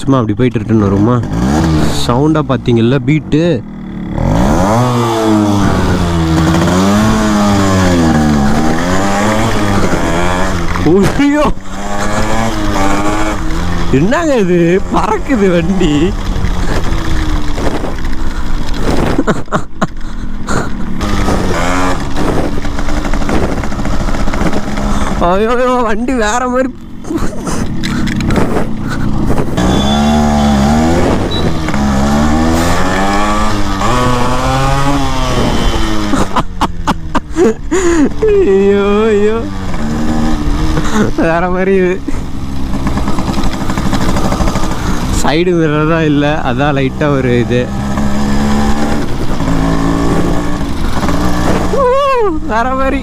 சும்மா அப்படி போயிட்டு ரிட்டர்ன் வருமா? சவுண்டாக பார்த்தீங்கல்ல பீட்டு. ஐயோ என்னங்க இது, பறக்குது வண்டி. ஐயோ வண்டி வேற மாதிரி. ஐயோ ஐயோ வேற மாதிரி. இது சைடு மிரர் தான் இல்லை, அதான் லைட்டாக ஒரு இது. வேற மாதிரி.